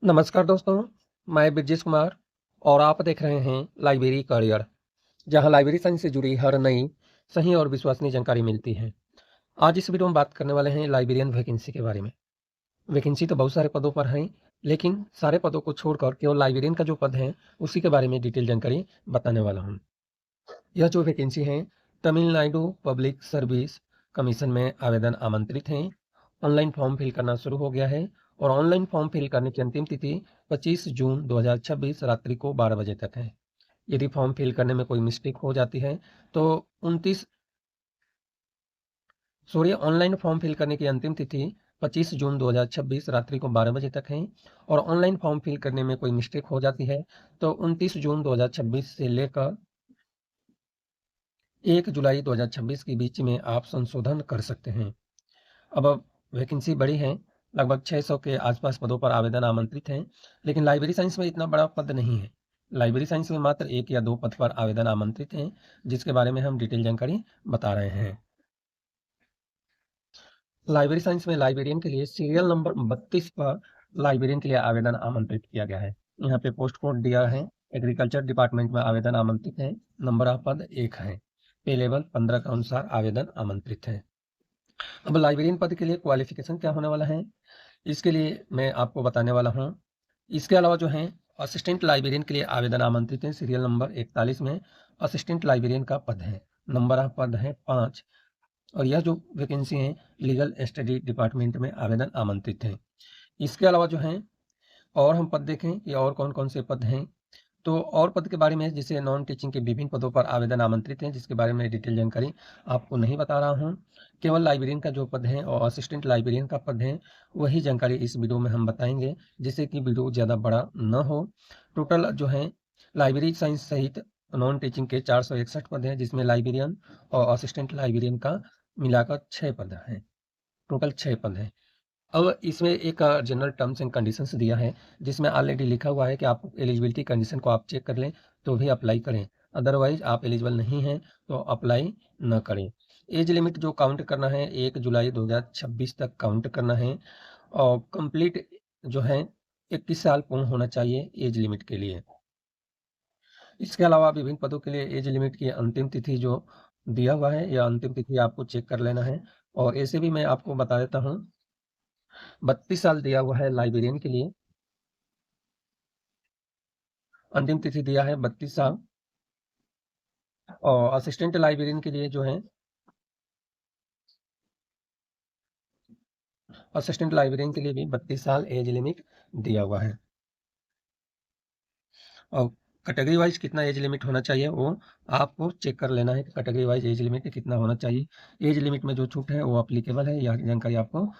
नमस्कार दोस्तों, मैं ब्रजेश कुमार और आप देख रहे हैं लाइब्रेरी करियर, जहां लाइब्रेरी साइंस से जुड़ी हर नई, सही और विश्वसनीय जानकारी मिलती है। आज इस वीडियो में बात करने वाले हैं लाइब्रेरियन वैकेंसी के बारे में। वैकेंसी तो बहुत सारे पदों पर हैं, लेकिन सारे पदों को छोड़कर केवल लाइब्रेरियन का जो पद है, उसी के बारे में डिटेल जानकारी बताने वाला हूँ। यह जो वैकेंसी है, तमिलनाडु पब्लिक सर्विस कमीशन में आवेदन आमंत्रित हैं। ऑनलाइन फॉर्म फिल करना शुरू हो गया है और ऑनलाइन फॉर्म फिल करने की अंतिम तिथि 25 जून 2026 रात्रि को 12 बजे तक है। यदि फॉर्म फिल करने में कोई मिस्टेक हो जाती है तो 29 ऑनलाइन फॉर्म फिल करने की अंतिम तिथि 25 जून 2026 रात्रि को 12 बजे तक है और ऑनलाइन फॉर्म फिल करने में कोई मिस्टेक हो जाती है तो 29 जून 2026 से लेकर 1 जुलाई 2026 के बीच में आप संशोधन कर सकते हैं। अब वैकेंसी बड़ी है, लगभग 600 के आसपास पदों पर आवेदन आमंत्रित हैं, लेकिन लाइब्रेरी साइंस में इतना बड़ा पद नहीं है। लाइब्रेरी साइंस में मात्र 1 या 2 पद पर आवेदन आमंत्रित हैं, जिसके बारे में हम डिटेल जानकारी बता रहे हैं। लाइब्रेरी साइंस में लाइब्रेरियन के लिए सीरियल नंबर 32 पर लाइब्रेरियन के लिए आवेदन आमंत्रित किया गया है। यहाँ पे पोस्ट कोड दिया है। एग्रीकल्चर डिपार्टमेंट में आवेदन आमंत्रित है। नंबर ऑफ पद 1 है। पे लेवल 15 के अनुसार आवेदन आमंत्रित है। अब लाइब्रेरियन पद के लिए क्वालिफिकेशन क्या होने वाला है, इसके लिए मैं आपको बताने वाला हूँ। इसके अलावा जो है असिस्टेंट लाइब्रेरियन के लिए आवेदन आमंत्रित है। सीरियल नंबर 41 में असिस्टेंट लाइब्रेरियन का पद है। नंबर ऑफ पद है 5 और यह जो वैकेंसी है लीगल स्टडी डिपार्टमेंट में आवेदन आमंत्रित है। इसके अलावा जो है और हम पद देखें कि और कौन कौन से पद हैं, तो और पद के बारे में जैसे नॉन टीचिंग के विभिन्न पदों पर आवेदन आमंत्रित हैं, जिसके बारे में डिटेल जानकारी आपको नहीं बता रहा हूं। केवल लाइब्रेरियन का जो पद है और असिस्टेंट लाइब्रेरियन का पद है, वही जानकारी इस वीडियो में हम बताएंगे, जिससे कि वीडियो ज़्यादा बड़ा न हो। टोटल जो है लाइब्रेरी साइंस सहित नॉन टीचिंग के 461 पद हैं, जिसमें लाइब्रेरियन और असिस्टेंट लाइब्रेरियन का मिलाकर 6 पद हैं। टोटल 6 पद हैं। अब इसमें एक जनरल टर्म्स एंड कंडीशंस दिया है, जिसमें ऑलरेडी लिखा हुआ है कि आप एलिजिबिलिटी कंडीशन को आप चेक कर लें तो भी अप्लाई करें, अदरवाइज आप एलिजिबल नहीं हैं तो अप्लाई न करें। एज लिमिट जो काउंट करना है 1 जुलाई 2026 तक काउंट करना है और कंप्लीट जो है 21 साल पूर्ण होना चाहिए एज लिमिट के लिए। इसके अलावा विभिन्न पदों के लिए एज लिमिट की अंतिम तिथि जो दिया हुआ है, यह अंतिम तिथि आपको चेक कर लेना है। और ऐसे भी मैं आपको बता देता हूँ, 32 साल दिया हुआ है लाइब्रेरियन के लिए, अंतिम तिथि दिया है 32 साल और असिस्टेंट लाइब्रेरियन के लिए जो है असिस्टेंट लाइब्रेरियन के लिए भी 32 साल एज लिमिट दिया हुआ है। और कैटेगरी वाइज कितना एज लिमिट होना चाहिए वो आपको चेक कर लेना है कि कैटेगरी वाइज एज लिमिट कितना होना चाहिए। एज लिमिट में जो छूट है वो अप्लीकेबल है, यह जानकारी आपको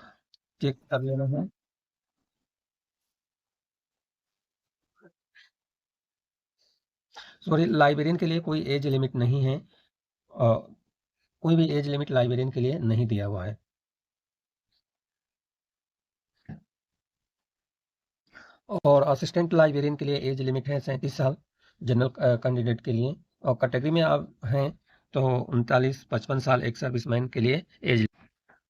चेक कर लेना है। सॉरी, लाइब्रेरियन के लिए कोई एज लिमिट नहीं है और कोई भी एज लिमिट लाइब्रेरियन के लिए नहीं दिया हुआ है। और असिस्टेंट लाइब्रेरियन के लिए एज लिमिट है 37 साल जनरल कैंडिडेट के लिए। और कैटेगरी में आप हैं तो 39-55 साल एक सर्विसमैन के लिए एज।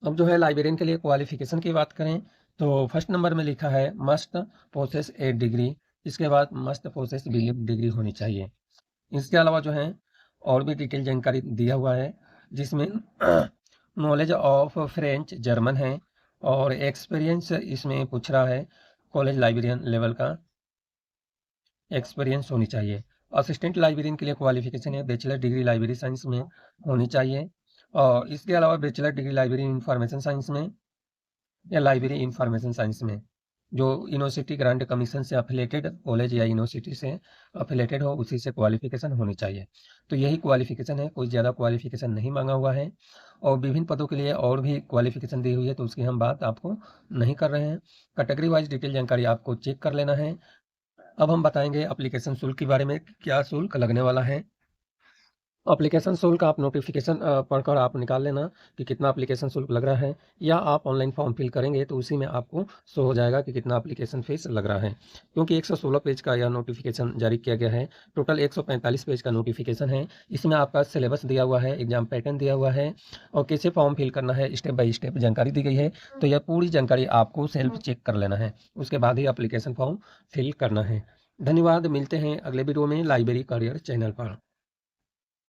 अब जो है लाइब्रेरियन के लिए क्वालिफिकेशन की बात करें तो फर्स्ट नंबर में लिखा है मस्ट प्रोसेस ए डिग्री। इसके बाद मस्ट प्रोसेस बिलीव डिग्री होनी चाहिए। इसके अलावा जो है और भी डिटेल जानकारी दिया हुआ है, जिसमें नॉलेज ऑफ फ्रेंच जर्मन है और एक्सपीरियंस इसमें पूछ रहा है कॉलेज लाइब्रेरियन लेवल का एक्सपीरियंस होनी चाहिए। असिस्टेंट लाइब्रेरियन के लिए क्वालिफिकेशन है बैचलर डिग्री लाइब्रेरी साइंस में होनी चाहिए और इसके अलावा bachelor degree library information science में या लाइब्रेरी इंफॉर्मेशन साइंस में जो यूनिवर्सिटी ग्रांट कमीशन से अफिलेटेड कॉलेज या यूनिवर्सिटी से अफिलेटेड हो, उसी से क्वालिफिकेशन होनी चाहिए। तो यही क्वालिफिकेशन है, कोई ज़्यादा क्वालिफिकेशन नहीं मांगा हुआ है। और विभिन्न पदों के लिए और भी क्वालिफिकेशन दी हुई है, तो उसकी हम बात आपको नहीं कर रहे हैं। कैटेगरी वाइज डिटेल जानकारी आपको चेक कर लेना है। अब हम बताएंगे एप्लीकेशन शुल्क के बारे में, क्या शुल्क लगने वाला है। एप्लीकेशन शुल्क आप नोटिफिकेशन पढ़कर आप निकाल लेना कि कितना एप्लीकेशन शुल्क लग रहा है, या आप ऑनलाइन फॉर्म फिल करेंगे तो उसी में आपको शो हो जाएगा कि कितना एप्लीकेशन फीस लग रहा है। क्योंकि 116 पेज का यह नोटिफिकेशन जारी किया गया है, टोटल 145 पेज का नोटिफिकेशन है। इसमें आपका सिलेबस दिया हुआ है, एग्जाम पैटर्न दिया हुआ है और कैसे फॉर्म फिल करना है, स्टेप बाय स्टेप जानकारी दी गई है। तो यह पूरी जानकारी आपको सेल्फ चेक कर लेना है, उसके बाद ही एप्लीकेशन फॉर्म फिल करना है। धन्यवाद, मिलते हैं अगले वीडियो में लाइब्रेरी करियर चैनल पर।